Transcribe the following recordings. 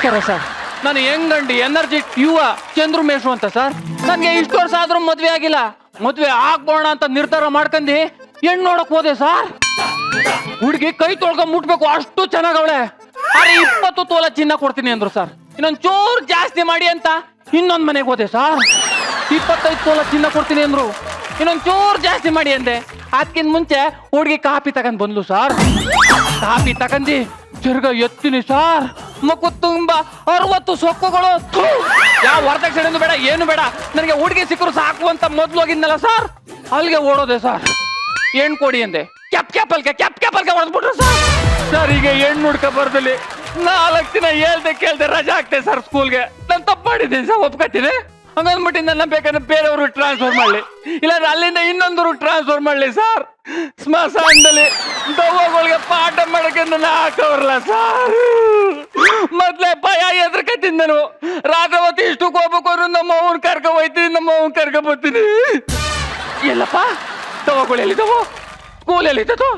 ನಮಸ್ಕಾರ ಸರ್. ನಾನು Young energy ಯುವ ಚಂದ್ರಮೇಶು ಅಂತ ಸರ್. ನನಗೆ ಇಷ್ಟು ವರ್ಷ ಆದ್ರೂ ಮದ್ವೆ ಆಗಿಲ್ಲ. ಮದ್ವೆ ಆಗ್ಬೋಣ ಅಂತ ನಿರ್ಧಾರ ಮಾಡ್ಕೊಂಡು ಹೆಣ್ಣು ನೋಡಕ್ ಹೋದೆ ಸರ್. ಹುಡುಗಿ ಕೈ ತೊಳ್ಕೊಂಡ್ ಮುಟ್ಬೇಕು, ಅಷ್ಟು ಚೆನ್ನಾಗವಳೆ. ಅರೆ 20 ತೋಲ ಚಿನ್ನ ಕೊಡ್ತೀನಿ ಅಂದ್ರು ಸರ್. ಇನ್ನೊಂದ್ ಚೂರ್ ಜಾಸ್ತಿ ಮಾಡಿ ಅಂತ ಇನ್ನೊಂದ್ ಮನೆಗೆ ಹೋದೆ ಸರ್. 25 ತೋಲ ಚಿನ್ನ ಕೊಡ್ತೀನಿ ಅಂದ್ರು. ಇನ್ನೊಂದ್ ಚೂರ್ ಜಾಸ್ತಿ ಮಾಡಿ ಅಂದೆ. ಅದಕ್ಕಿಂತ ಮುಂಚೆ ಹುಡುಗಿ ಕಾಪಿ ತಗೊಂಡ್ ಬಂದ್ಲು ಸರ್. ಕಾಪಿ ತಗೊಂಡು ತಿರ್ಗ ಎತ್ತೀನಿ ಸರ್. ಮಕ್ಕು ತುಂಬಾ 60 ಸೊಕ್ಕುಗಳು. ಯಾವ ವರದಕ್ಷಿಣೆ ಬೇಡ, ಏನು ಬೇಡ, ನನಗೆ ಹುಡುಗಿ ಸಿಕ್ಕರು ಸಾಕು ಅಂತ ಮೊದ್ಲು ಹೋಗಿದ್ನಲ್ಲ ಸರ್, ಅಲ್ಲಿಗೆ ಓಡೋದೆ ಸರ್. ಹೆಣ್ಣು ಕೊಡಿ ಅಂದೆ. Cap ಹೊಡೆದ್ಬಿಟ್ರು sir. ಸರ್ ಈಗ ಹೆಣ್ಣು ಹುಡ್ಕ ಬರ್ದಲ್ಲಿ 4 ದಿನ ಕೇಳ್ದೆ ರಜಾ ಆಗ್ತದೆ ಸರ್ ಸ್ಕೂಲ್ಗೆ. ನಾನು ತಪ್ಪು ಮಾಡಿದ್ದೀನಿ ಸರ್, ಒಪ್ಕೊತೀನಿ. ಹಂಗಂದ್ಬಿಟ್ಟು ನನ್ನ ಬೇಕಾದ್ರೆ ಬೇರೆಯವರು ಟ್ರಾನ್ಸ್ಫರ್ ಮಾಡ್ಲಿ, ಇಲ್ಲಾಂದ್ರೆ ಅಲ್ಲಿಂದ ಇನ್ನೊಂದವರು ಟ್ರಾನ್ಸ್ಫರ್ ಮಾಡ್ಲಿ ಸರ್. ಸ್ಮಶಾನದಲ್ಲಿ ದವ್ವಗಳಿಗೆ ಪಾಠ ಮಾಡಕ್ಕೆ ನನ್ನ ಹಾಕವ್ರಲ್ಲ ಸರ್. ಮೊದ್ಲೇ ಭಯ ಎದ್ರಕತ್ತೀನಿ ನಾನು. ರಾತ್ರಿ ಹೊತ್ತು ಇಷ್ಟಕ್ಕೆ ಹೋಗ್ಬೇಕು ಅಂದ್ರೆ ನಮ್ಮ ಅವ್ನ ಕರ್ಕ ಹೋಯ್ತೀನಿ, ನಮ್ಮ ಅವ್ನ ಕರ್ಕ ಬರ್ತೀನಿ. ಎಲ್ಲಪ್ಪ ದವ್ವಗಳು ಎಲ್ಲಿದ್ದಾವೋ, ಸ್ಕೂಲ್ ಎಲ್ಲಿದ್ದೋ?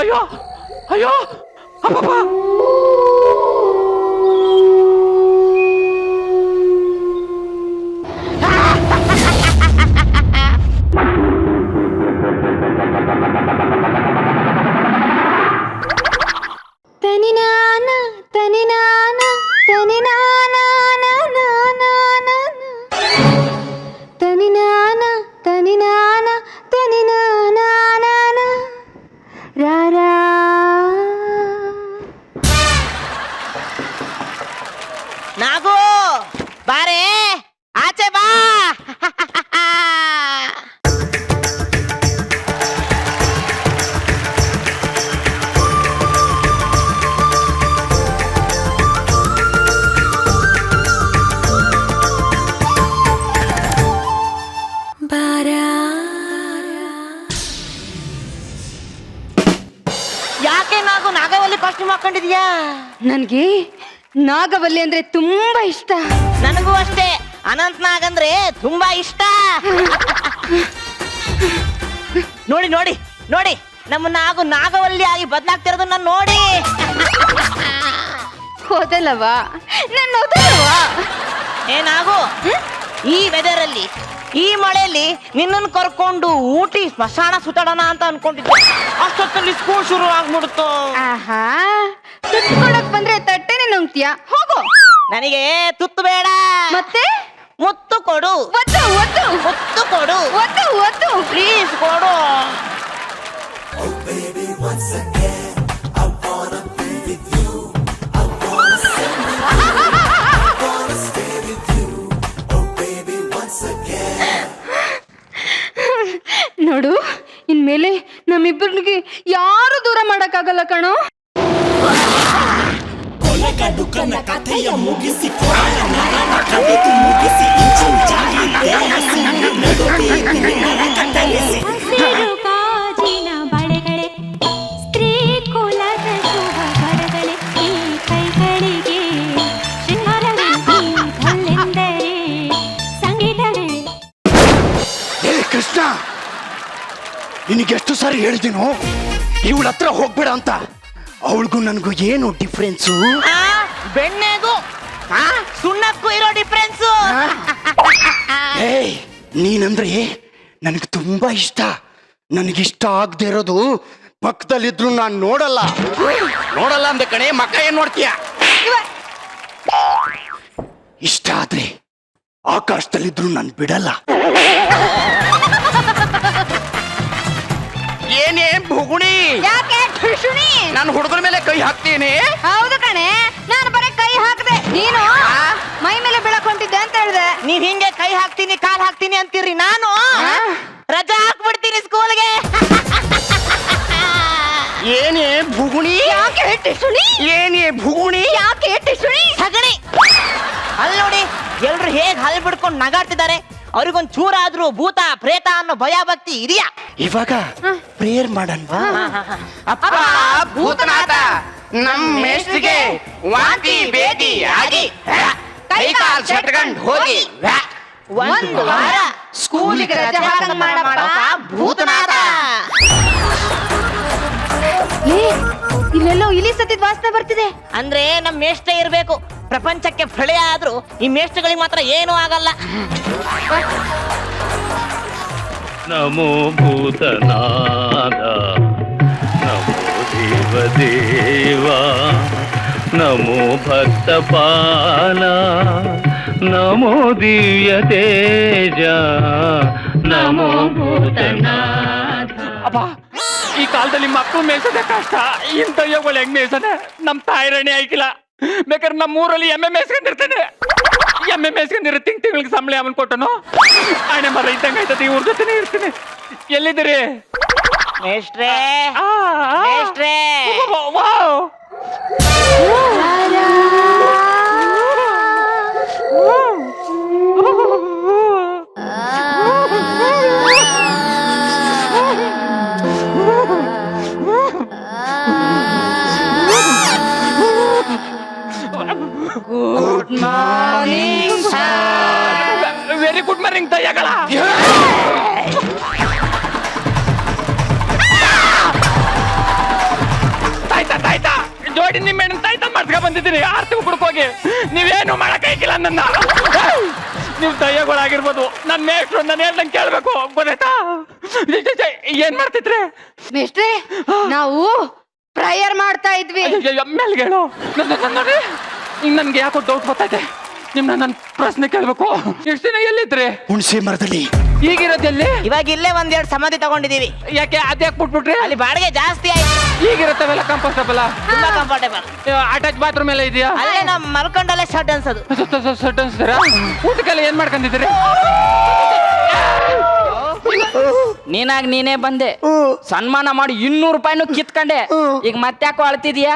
ಅಯ್ಯೋ ಅಯ್ಯೋ ಅಪ್ಪಪ್ಪ. ನಾಗು ಬಾರೆ ಆಚೆ ಬಾ. ಯಾಕೆ ನಾಗು ನಾಗವಲ್ಲಿ ಕಾಸ್ಟ್ಯೂಮ್ ಹಾಕೊಂಡಿದ್ಯಾ? ನನ್ಗೆ ನಾಗವಲ್ಲಿ ಅಂದ್ರೆ ತುಂಬಾ ಇಷ್ಟ. ನನಗೂ ಅಷ್ಟೇ, ಅನಂತ್ ನಾಗ್ ಅಂದ್ರೆ ತುಂಬಾ ಇಷ್ಟ. ನೋಡಿ ನೋಡಿ ನೋಡಿ, ನಮ್ಮ ನಾಗು ನಾಗವಲ್ಲಿ ಆಗಿ ಬದಲಾಗ್ತಿರೋದು ನಾನು ನೋಡಿ. ಹೋದಲ್ಲವಾ ನನ್ನ ಹೋದಲ್ಲವಾ? ಏ ನಾಗು, ಈ ವೆದರ್ ಅಲ್ಲಿ, ಈ ಮಳೆಯಲ್ಲಿ ನಿನ್ನನ್ನು ಕರ್ಕೊಂಡು ಊಟಿ ಸ್ಮಶಾನ ಸುತ್ತಾಡೋಣ ಅಂತ ಅನ್ಕೊಂಡಿದ್ದೆ. ಅಷ್ಟೊತ್ತಲ್ಲಿ ಸ್ಕೂಲ್ ಶುರು ಆಗ್ಬಿಡ್ತು. ಆಹಾ, ತುತ್ತು ಕೊಡಕ್ ಬಂದ್ರೆ ತಟ್ಟೆನೆ ನುಂಗ್ತೀಯಾ? ಹೋಗು. ನನಗೆ ತುತ್ತು ಬೇಡ, ಮತ್ತೆ ಮುತ್ತು ಕೊಡು. ಒತ್ತು ಒತ್ತು ಮುತ್ತು ಕೊಡು, ಒತ್ತು ಒತ್ತು ಪ್ಲೀಸ್ ಕೊಡು. ನೋಡು, ಇನ್ಮೇಲೆ ನಮ್ಮಿಬ್ಬರಿಗೆ ಯಾರು ದೂರ ಮಾಡಕ್ಕಾಗಲ್ಲ ಕಣೋ. ಕೊಲೆಗಡುಕನ ಕಥೆಯ ಮುಗಿಸಿ ಕವಿತು ಮುಗಿಸಿ ಇಂಚಾಗಿದ್ದೆ ಹಸಿರು ನಡುವೆ ಕತ್ತರಿಸಿ ಹಸಿರು ಕಾಜಿನ ಬಳೆಗಳೇ, ಸ್ತ್ರೀ ಕುಲದ ಶುಭ ಬರಗಳೇ, ಈ ಕೈಗಳಿಗೆ ಶೃಂಗಾರವೆಂದರೆ ಸಂಗೀತವೇ. ಏ ಕೃಷ್ಣ, ನಿನಗೆಷ್ಟು ಸಾರಿ ಹೇಳಿದ್ದೀನೋ ಇವಳ ಹತ್ರ ಹೋಗ್ಬೇಡ ಅಂತ. ಅವಳಿಗೂ ನನಗೂ ಏನು ಡಿಫ್ರೆನ್ಸು? ಬೆಣ್ಣೆಗೂ ಸುಣ್ಣಕ್ಕೂ ಇರೋ ಡಿಫ್ರೆನ್ಸು. ಏಯ್, ನೀನಂದ್ರೆ ನನಗೆ ತುಂಬಾ ಇಷ್ಟ. ನನಗಿಷ್ಟ ಆಗದೆ ಇರೋದು ಪಕ್ಕದಲ್ಲಿದ್ರು ನಾನು ನೋಡಲ್ಲ ಅಂದ ಕಣೆ. ಮಕ್ಕ ಏನ್ ನೋಡ್ತೀಯ? ಇಷ್ಟ ಆದ್ರೆ ಆಕಾಶದಲ್ಲಿದ್ರು ನಾನು ಬಿಡಲ್ಲ. ಏನೇ ಭುಗುಣಿ? ಯಾಕೆ ಠುಶುಣಿ? ನಾನು ಹುಡುಗರ ಮೇಲೆ ಕೈ ಹಾಕ್ತೀನಿ. ಹೌದು ಕಣೆ, ನಾನು ಬರೀ ಕೈ ಹಾಕದೆ, ನೀನು ಮೈ ಮೇಲೆ ಬೀಳಕ್ ಹೊಂಟಿದ್ದೆ ಅಂತ ಹೇಳ್ದೆ. ನೀವ್ ಹಿಂಗೆ ಕೈ ಹಾಕ್ತೀನಿ ಕಾಲ್ ಹಾಕ್ತೀನಿ ಅಂತೀರಿ, ನಾನು ರಜಾ ಹಾಕ್ಬಿಡ್ತೀನಿ ಸ್ಕೂಲ್ಗೆ. ಏನೇ ಭುಗುಣಿ? ಯಾಕೆ ಠುಶುಣಿ? ಏನೇ ಭುಗುಣಿ? ಯಾಕೆ ಠುಶುಣಿ? ಸಗಣಿ. ಅಲ್ಲಿ ನೋಡಿ, ಎಲ್ರು ಹೇಗ್ ಹಲ್ ಬಿಡ್ಕೊಂಡು ನಗಾಡ್ತಿದ್ದಾರೆ. ಅವ್ರಿಗೊಂದ್ ಚೂರಾದ್ರೂ ಭೂತ ಪ್ರೇತ ಅನ್ನೋ ಭಯ ಭಕ್ತಿ ಇದೆಯಾ? ಇವಾಗ ಪ್ರೇಯರ್ ಮಾಡನ್ವಾ? ಅಪ್ಪ ಭೂತನಾಥ, ನಮ್ ಮೇಷ್ಟ್ರಿಗೆ ವಾಂತಿ ಬೇದಿ ಆಗಿ ಕೈ ಕಾಲ್ ಸಟ್ಕೊಂಡ್ ಹೋಗಿ ಒಂದು ವಾರ ಸ್ಕೂಲಿಗೆ ರಜೆ ಹಾಕಂಗ್ ಮಾಡಪ್ಪ ಭೂತನಾಥ. ಇಲ್ಲೆಲ್ಲೋ ಇಲಿ ಸತ್ತಿದ್ ವಾಸನೆ ಬರ್ತಿದೆ. ಅಂದ್ರೆ ನಮ್ ಮೇಷ್ಟ್ರೇ ಇರ್ಬೇಕು. ಪ್ರಪಂಚಕ್ಕೆ ಪ್ರಳಯ ಆದ್ರೂ ಈ ಮೇಷ್ಟ್ರುಗಳಿಗೆ ಮಾತ್ರ ಏನೂ ಆಗಲ್ಲ. ನಮೋ ಭೂತನಾದ ನಮೋ ದೇವದೇವ ನಮೋ ಭಕ್ತಪಾಲ ನಮೋ ದಿವ್ಯ ತೇಜ ನಮೋ ಭೂತನಾದ. ಅಪ್ಪ ಈ ಕಾಲದಲ್ಲಿ ಮಕ್ಕಳು ಮೇಯ್ಸೋದೇ ಕಷ್ಟ. ಇಂಥ ಯೋಗಳು ಹೆಂಗ್ ಮೇಯ್ಸೋದೆ? ನಮ್ ತಾಯಿರಣಿ ಆಯ್ಕಿಲ್ಲ. ಬೇಕಾದ್ರೆ ನಮ್ಮ ಊರಲ್ಲಿ ಎಮ್ಮೆ ಮೇಯ್ಸ್ಕೊಂಡಿರ್ತೇನೆ. ಎಮ್ಮೆ ಮೇಯ್ಸ್ಕೊಂಡಿರೋ ತಿಂಗಳಿಗೆ ಸಂಬಳ ಅವನ್ ಕೊಟ್ಟನು. ಆಣೆ ಮರ ಇದ್ದಂಗ ಆಯ್ತದೆ. ಇವ್ರ ಜೊತೆನೆ ಇರ್ತೀನಿ. ಎಲ್ಲಿದ್ದೀರಿ ಮೇಷ್ಟ್ರೇ, ಆ, ಆ. ಮೇಷ್ಟ್ರೇ. Wow. Good morning sir. Very good morning ದಯ್ಯಗಳ. ತಾಯ್ತಾ ಜೋಡಿ ನಿಮ್ಮ ತಾಯ್ತಾ ಮಾಡ್ಸ್ಕೊಂಡ್ ಬಂದಿದ್ದೀನಿ. ಆರ್ತಿ ಕುಡ್ಕೋಗಿ ನೀವೇನು ಮಾಡಕ್ಕಾಗಿಲ್ಲ ನನ್ನ. ನೀವು ದಯ್ಯಗಳಾಗಿರ್ಬೋದು. ನನ್ ಮೇಷ್ಟ್ರು ನಾನು ಹೇಳ್ದಂಗೆ ಕೇಳ್ಬೇಕು. ಗೊತ್ತಾಯ್ತಾ? ಏನ್ ಮಾಡ್ತಿದ್ರಿ? ಮೇಷ್ಟ್ರೆ, ನಾವು ಪ್ರೇಯರ್ ಮಾಡ್ತಾ ಇದ್ವಿ. ಮೇಲ್ಗೆ ಹೇಳು. ನೋಡಿ ಈಗ ನನ್ಗೆ ಯಾಕೋ ಡೌಟ್ ಬರ್ತಾ ಇದೆ. ನಿಮ್ನ ನನ್ ಪ್ರಶ್ನೆ ಕೇಳ್ಬೇಕು. ಎಷ್ಟು ದಿನ ಎಲ್ಲಿದ್ರಿ? ಹುಣಸೆ ಮರದಲ್ಲಿ. ಈಗಿರೋದೆಲ್ಲಿ? ಇವಾಗ ಇಲ್ಲೇ ಒಂದೆರಡು ಸಮಾಧಿ ತಗೊಂಡಿದೀವಿ. ಯಾಕೆ ಅದ್ಯಾಕ್ ಬಿಟ್ಬಿಟ್ರಿ? ಅಲ್ಲಿ ಬಾಡಿಗೆ ಜಾಸ್ತಿ ಆಯ್ತು. ಈಗಿರತ್ತವೆಲ್ಲ ಕಂಫರ್ಟಬಲ್, ತುಂಬಾ ಕಂಫರ್ಟೇಬಲ್. ಅಟ್ಯಾಚ್ ಬಾತ್ರೂಮ್ ಎಲ್ಲ ಇದೆಯಾ? ಅಲ್ಲೇ ನಾವು ಮಲ್ಕೊಂಡಲ್ಲೇ ಶರ್ಟ್ ಅನ್ಸೋದು. ಸಟ್ ಅನ್ಸ್ತಾರ? ಊಟಕ್ಕೆಲ್ಲ ಏನ್ ಮಾಡ್ಕೊಂಡಿದ್ದೀರಿ? ನೀನಾಗ ನೀನೇ ಬಂದೆ, ಸನ್ಮಾನ ಮಾಡಿ 200 ರೂಪಾಯಿನೂ ಕಿತ್ಕೊಂಡೆ. ಈಗ ಮತ್ತ್ಯಾಕೋ ಅಳ್ತಿದ್ಯಾ?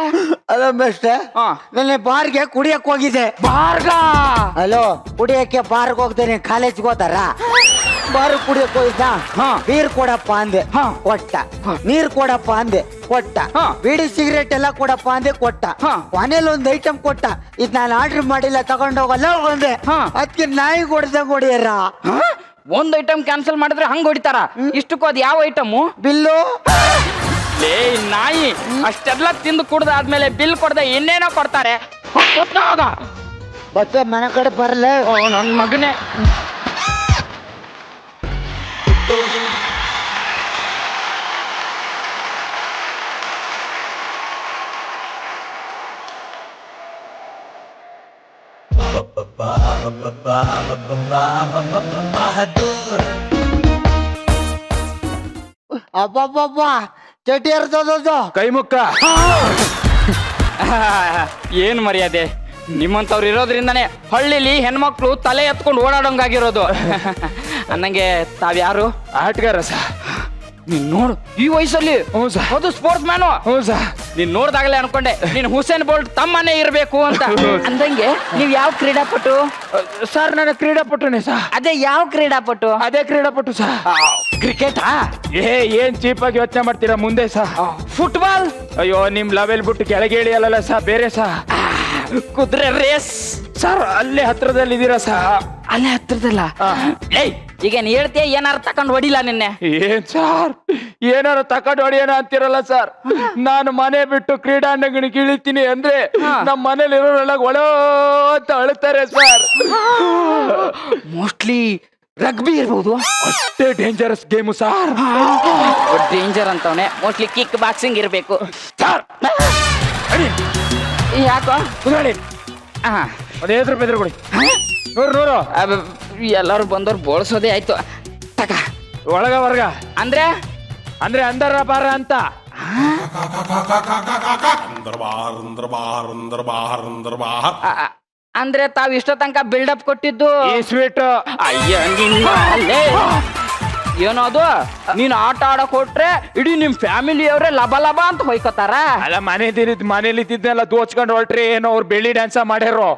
ಅಲೋ ಮೇಷ್ಟ್ರೆ, ಹಾ. ನನ್ನ ಬಾರ್ಗೆ ಕುಡಿಯಕ್ ಹೋಗಿದ್ದೆ. ಬಾರ್ಗ? ಹಲೋ, ಕುಡಿಯಕ್ಕೆ ಬಾರ್ಗೆ ಹೋಗ್ತೇನೆ. ಕಾಲೇಜ್ಗೆ ಹೋದಾರ ಬಾರ್ ಕುಡಿಯಕ್ ಹೋಗಿದ್ದ. ಬೀರ್ ಕೊಡಪ್ಪ ಅಂದೆ, ಕೊಟ್ಟ. ನೀರ್ ಕೊಡಪ್ಪ ಅಂದೆ, ಕೊಟ್ಟ. ಬೀಡಿ ಸಿಗರೇಟ್ ಎಲ್ಲ ಕೊಡಪ್ಪ ಅಂದೆ, ಕೊಟ್ಟ. ಕೊನೆಯಲ್ಲಿ ಒಂದ್ ಐಟಮ್ ಕೊಟ್ಟ. ಇದ್ ನಾನು ಆರ್ಡರ್ ಮಾಡಿಲ್ಲ, ತಗೊಂಡೋಗಲ್ಲ ಒಂದೆ. ಅದಕ್ಕೆ ನಾಯಿ ಕೊಡ್ದಂಗ್ ಹೊಡಿಯರ. ಒಂದ್ ಐಟಮ್ ಕ್ಯಾನ್ಸಲ್ ಮಾಡಿದ್ರೆ ಹಂಗ್ ಹೊಡಿತಾರ. ಇಷ್ಟಕ್ಕೂ ಅದ್ ಯಾವ ಐಟಮು? ಬಿಲ್ಲು. ಲೇ ನಾಯಿ, ಅಷ್ಟೆಲ್ಲ ತಿಂದು ಕುಡ್ದಾದ್ಮೇಲೆ ಬಿಲ್ ಕೊಡದೆ ಇನ್ನೇನೋ ಕೊಡ್ತಾರೆ. ಮತ್ತೆ ಮನೆ ಕಡೆ ಬರಲ್ಲ. ನನ್ ಮಗನೇ. ಅಬ್ಬಬ್ಬಬ್ಬ, ಚಟಿ ಹರಿದೋದು. ಕೈ ಮುಕ್ಕ. ಏನ್ ಮರ್ಯಾದೆ? ನಿಮ್ಮಂತವ್ರು ಇರೋದ್ರಿಂದಾನೇ ಹಳ್ಳಿಲಿ ಹೆಣ್ಮಕ್ಳು ತಲೆ ಎತ್ಕೊಂಡು ಓಡಾಡೋಂಗಾಗಿರೋದು. ಅನ್ನಂಗೆ ತಾವ್ಯಾರು? ಆಟಗಾರ ಸಾ. ನೀನ್ ನೋಡು ಈ ವಯಸ್ಸಲ್ಲಿ. ಹೌದು, ಸ್ಪೋರ್ಟ್ಸ್ ಮ್ಯಾನು. ನೀನ್ ನೋಡ್ದಾಗಲೇ ಅನ್ಕೊಂಡೆ ನೀನ್ ಹುಸೇನ್ ಬೋಲ್ಟ್ ತಮ್ಮನೇ ಇರ್ಬೇಕು ಅಂತ. ಅಂದಂಗೆ ನೀವ್ ಯಾವ ಕ್ರೀಡಾಪಟು? ಸರ್ ನನ್ನ ಕ್ರೀಡಾಪಟುನೇ ಸಾ. ಅದೇ ಯಾವ ಕ್ರೀಡಾಪಟು? ಅದೇ ಕ್ರೀಡಾಪಟು ಸಾ. ಕ್ರಿಕೆಟಾ? ಏನ್ ಚೀಪ್ ಆಗಿ ಯೋಚನೆ ಮಾಡ್ತೀರಾ ಮುಂದೆ ಸಾ? ಫುಟ್ಬಾಲ್? ಅಯ್ಯೋ, ನಿಮ್ ಲೆವೆಲ್ ಬಿಟ್ಟು ಕೆಳಗೆ ಇಳಿಯಲ್ಲ ಸಾ, ಬೇರೆ ಸಾ. ಕುದುರೆ ರೇಸ್? ಸರ್ ಅಲ್ಲೇ ಹತ್ರದಲ್ಲಿ ಇದೀರಾ ಸಾ. ಅಲ್ಲೇ ಹತ್ರದಲ್ಲ? ಏಯ್, ಈಗ ನೀ ಹೇಳ್ತೀಯ ಏನಾರು ತಕೊಂಡ್ ಹೊಡಿಲ್ಲ ನಿನ್ನೆ? ಏನ್ ಸರ್, ಏನಾರು ತಕೊಂಡು ಹೊಡಿಯೋಣ ಅಂತಿರಲ್ಲ ಸರ್. ನಾನು ಮನೆ ಬಿಟ್ಟು ಕ್ರೀಡಾಂಗಣಕ್ಕೆ ಇಳಿತೀನಿ ಅಂದ್ರೆ ನಮ್ಮ ಮನೇಲಿ ಇರೋರೆಲ್ಲ ಒಳ ಅಂತ ಅಳ್ತಾರೆ ಸರ್. ಮೋಸ್ಟ್ಲಿ ರಗ್ಬಿ ಇರ್ಬೋದು. ಅಷ್ಟೇ ಡೇಂಜರಸ್ ಗೇಮು ಸರ್. ಡೇಂಜರ್ ಅಂತವನೆ. ಮೋಸ್ಟ್ಲಿ ಕಿಕ್ ಬಾಕ್ಸಿಂಗ್ ಇರ್ಬೇಕು ಸರ್. ಯಾಕೋ? ಅದೇ ರೂಪಾಯಿ ಎದುರುಗೊಡಿ. ನೂರು ಎಲ್ಲರೂ ಬಂದವ್ರು ಬೋಳ್ಸೋದೇ ಆಯ್ತು. ತಕ ಒಳಗ ಹೊರಗ ಅಂದ್ರೆ ಅಂದ್ರೆ ಅಂದರ ಬಾರ ಅಂತ. ಅಂದ್ರೆ ತಾವ್ ಇಷ್ಟ ತನಕ ಬಿಲ್ಡಪ್ ಕೊಟ್ಟಿದ್ದು ಈ ಸ್ವೀಟ್. ಅಯ್ಯ ನಿನ್ನ ಅಲ್ಲೇ. ಏನೋ ಅದು, ನೀನ್ ಆಟ ಆಡಕ್ ಹೊಟ್ರೆ ಇಡೀ ನಿಮ್ ಫ್ಯಾಮಿಲಿ ಅವ್ರೆ ಲಬ ಲಬ ಅಂತ ಹೊಯ್ಕೋತಾರ. ಅಲ್ಲ, ಮನೇಲಿ ಇದ್ದಿದ್ದೆಲ್ಲ ದೋಚ್ಕೊಂಡು ಹೊರಟ್ರಿ. ಏನೋ ಅವ್ರು ಬೆಳ್ಳಿ ಡ್ಯಾನ್ಸ ಮಾಡ್ಯಾರೋ.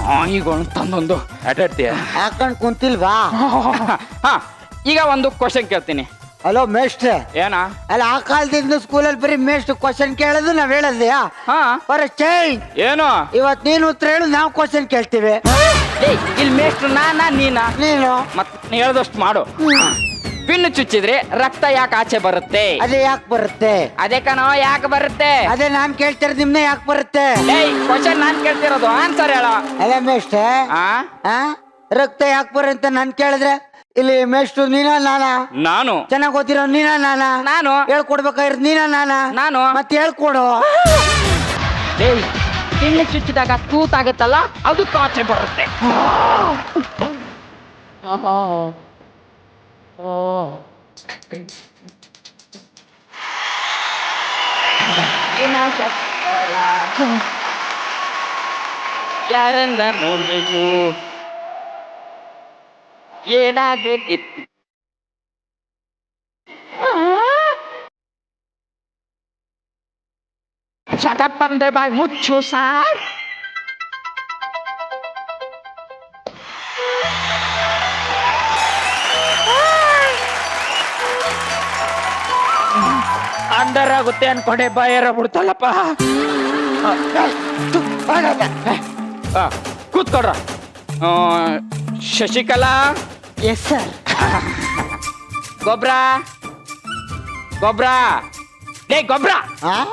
ನಾಯಿಗಳು ತಂದೊಂದು ಆಟಾಡ್ತೀಯ? ಹಾಕೊಂಡ್ ಕುಂತಿಲ್ವಾ? ಈಗ ಒಂದು ಕ್ವಶನ್ ಕೇಳ್ತೀನಿ. ಹಲೋ ಮೇಷ್ಟ್ರೆ, ಏನ? ಅಲ್ಲ ಆ ಕಾಲದಿಂದ ಸ್ಕೂಲಲ್ಲಿ ಬರೀ ಮೇಷ್ಟ್ರು ಕ್ವಶನ್ ಕೇಳೋದು, ನಾವ್ ಹೇಳದ್ಯಾ? ಬರ ಚೇಂಜ್. ಏನು? ಇವತ್ ನೀನು ಉತ್ತರ ಹೇಳು, ನಾವು ಕ್ವಶನ್ ಕೇಳ್ತೀವಿ. ಇಲ್ಲಿ ಮೇಷ್ಟ್ರು ನಾನಾ ನೀನಾ? ನೀನು ಮತ್ ನೀ ಹೇಳ್ದಷ್ಟು ಮಾಡು. ಪಿನ್ ಚುಚ್ಚಿದ್ರೆ ರಕ್ತ ಯಾಕೆ ಆಚೆ ಬರುತ್ತೆ? ಅದೇ ಯಾಕೆ ಬರುತ್ತೆ? ಅದೇ ಕಣೋ ಯಾಕೆ ಬರುತ್ತೆ? ಅದೇ ನಾನ್ ಕೇಳ್ತಿರೋದು ನಿಮ್ನೆ ಯಾಕೆ ಬರುತ್ತೆ? ಕ್ವಶನ್ ನಾನ್ ಕೇಳ್ತಿರೋದು, ಆನ್ಸರ್ ಹೇಳ. ಅದೇ ಮೇಷ್ಟ್ರೆ, ರಕ್ತ ಯಾಕೆ ಬರುತ್ತೆ ನಾನ್ ಕೇಳಿದ್ರೆ ಇಲ್ಲಿ ಮೇಷ್ಟ್ರು ನೀನ ನಾನಾ? ನಾನು. ಚೆನ್ನಾಗ್ ಓದಿರೋ ನೀನ ನಾನಾ? ನಾನು. ಹೇಳ್ಕೊಡ್ಬೇಕಾಗಿರೋದು ನೀನ ನಾನಾ? ನಾನು. ಮತ್ತೆ ಹೇಳ್ಕೊಡು. ಪಿನ್ ಚುಚ್ಚಿದಾಗ ತೂತಾಗತ್ತಲ್ಲ, ಅದಕ್ಕೆ ಆಚೆ ಬರುತ್ತೆ. ಯಾರನ್ನ ನೋಡ್ಬೇಕು, ಏನಾಗಬೇಕಿತ್ತು? ಚಟಪ್ಪಂದೆ ಬಾಯ್ ಮುಚ್ಚು ಸಾರ್. ಅಂಡರ್ ಆಗುತ್ತೆ ಅನ್ಕೊಂಡೆ ಬಾಯರ ಬಿಡ್ತಲ್ಲಪ್ಪ. ಕೂತ್ಕೊಡ್ರ. ಶಶಿಕಲಾ. Yes sir. ಗೊಬ್ರ ಗೊಬ್ರ ಗೊಬ್ರ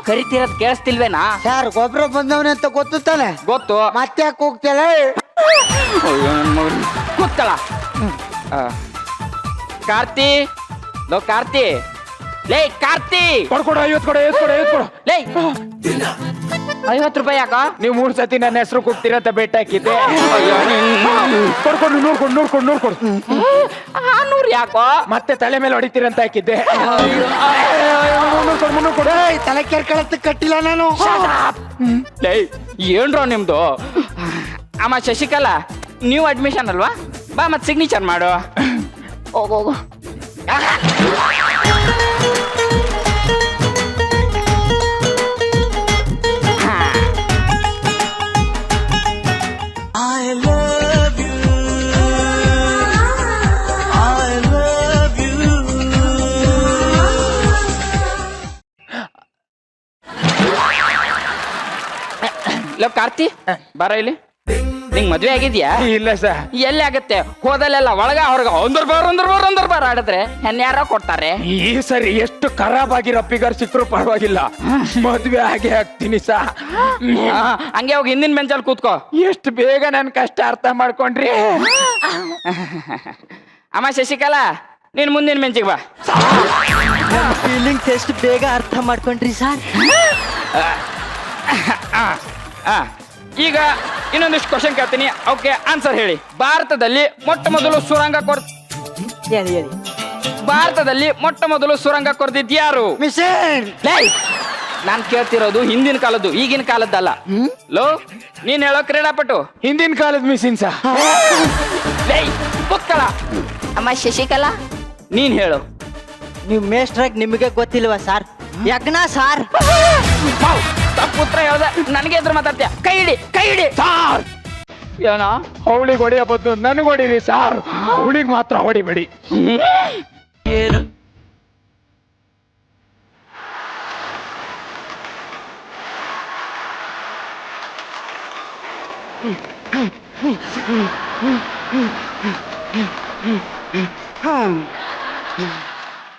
ಕರಿತಿರೋದ್ ಕೇಳಿಸ್ತಿಲ್ವೇನಾ? ಸರ್ ಗೊಬ್ಬರ ಬಂದವನೇ ಅಂತ ಗೊತ್ತು ತಾನೆ? ಗೊತ್ತು. ಮತ್ತೆ ಯಾಕೆ ಹೋಗ್ತೇಳೆ? ಕೂತ್ಕಳ. ಕಾರ್ತಿ, ಲೋ ಕಾರ್ತಿ, ಲೇ ಕಾರ್ತಿ. ಕೊಡ್ಕೊಡು, 50 ಕೊಡು, 50 ಕೊಡು, 50 ಕೊಡು. ಲೇ 50 ರೂಪಾಯಿ ಯಾಕ? ನೀವು 3 ಸತಿ ನನ್ನ ಹೆಸರು ಕೂಗ್ತಿರಂತ ಬೆಟ್ಟ ಹಾಕಿದ್ದೆ. ಕೊಡ್ಕೊಂಡು ನೋಡ್ಕೊಂಡು ನೋಡ್ಕೊಂಡು ನೋಡ್ಕೊಂಡು 100 ಯಾಕೋ? ಮತ್ತೆ ತಲೆ ಮೇಲೆ ಹೊಡಿತೀರಂತ ಹಾಕಿದ್ದೆ. ತಲೆ ಕೆರ್ಕೊಳತ್ತ ಕಟ್ಟಿಲ್ಲ ನಾನು. ಲೇ ಏನ್ರೋ ನಿಮ್ದು? ಅಮ್ಮ ಶಶಿಕಲಾ, ನ್ಯೂ ಅಡ್ಮಿಷನ್ ಅಲ್ವಾ? ಬಾ ಮತ್ತೆ ಸಿಗ್ನೇಚರ್ ಮಾಡು. ಹೋಗೋಗು. ಲೋ ಕಾರ್ತಿ, ಬರ ಇಲ್ಲಿ. ನಿಂಗ್ ಮದ್ವೆ ಆಗಿದ್ಯಾ? ಇಲ್ಲ ಸರ್. ಎಲ್ಲಿ ಆಗತ್ತೆ? ಹೋದಲ್ಲೆಲ್ಲ ಒಳಗ ಹೊರಗ ಒಂದರ್ ಬಾರ್ ಆಡಿದ್ರೆ ಯಾರೋ ಕೊಡ್ತಾರೆ. ಈ ಸರಿ ಎಷ್ಟು ಖರಾಬ್ ಆಗಿರೋ ಫಿಗರ್ ಸಿಕ್ಕರು ಪರವಾಗಿಲ್ಲ, ಮದ್ವೆ ಆಗೇ ಆಗ್ತೀನಿ ಸಾ. ಹಂಗೆ ಹೋಗಿ ಹಿಂದಿನ ಬೆಂಚಲ್ಲಿ ಕೂತ್ಕೋ. ಎಷ್ಟು ಬೇಗ ನನ್ ಕಷ್ಟ ಅರ್ಥ ಮಾಡ್ಕೊಂಡ್ರಿ. ಅಮ್ಮ ಶಶಿಕಲಾ, ನೀನ್ ಮುಂದಿನ ಬೆಂಚಿಗೆ ಬಾ. ಫೀಲಿಂಗ್ಸ್ ಎಷ್ಟು ಬೇಗ ಅರ್ಥ ಮಾಡ್ಕೊಂಡ್ರಿ ಸರ್. ಈಗ ಇನ್ನೊಂದಿಷ್ಟು ಕ್ವಶನ್ ಕೇಳ್ತೀನಿ, ಓಕೆ ಆನ್ಸರ್ ಹೇಳಿ. ಭಾರತದಲ್ಲಿ ಮೊಟ್ಟ ಮೊದಲು ಸುರಂಗ ಕೊರೆದಿದ್ದು ಯಾರು? ಮಿಷನ್. ನಾನ್ ಕೇಳ್ತಿರೋದು ಹಿಂದಿನ ಕಾಲದ್ದು, ಈಗಿನ ಕಾಲದ್ದಲ್ಲ. ಲೋ ನೀನ್ ಹೇಳೋ ಕ್ರೀಡಾಪಟು. ಹಿಂದಿನ ಕಾಲದ ಮಿಷಿನ್ ಸಾ. ಕೂತ್ಕಳ. ಅಮ್ಮ ಶಶಿಕಲಾ, ನೀನ್ ಹೇಳು. ನೀವು ಮೇಷ್ಟ್ರಾಗ್ ನಿಮಗೆ ಗೊತ್ತಿಲ್ವಾ ಸರ್? ಯಜ್ಞ ಸಾರ್. ತಪ್ಪು ಉತ್ತರ ಹೇಳ್ದೆ, ನನಗೆ ಎದುರು ಮಾತಾಡ್ತೀಯ. ಕೈ ಹಿಡಿ ಸಾರ್. ಏನೋ ಅವಳಿಗೆ ಹೊಡಿಯ ಬದ್ದು ನನಗೆ ಹೊಡಿರಿ ಸಾರ್. ಅವಳಿಗೆ ಮಾತ್ರ ಹೊಡಿಬೇಡಿ.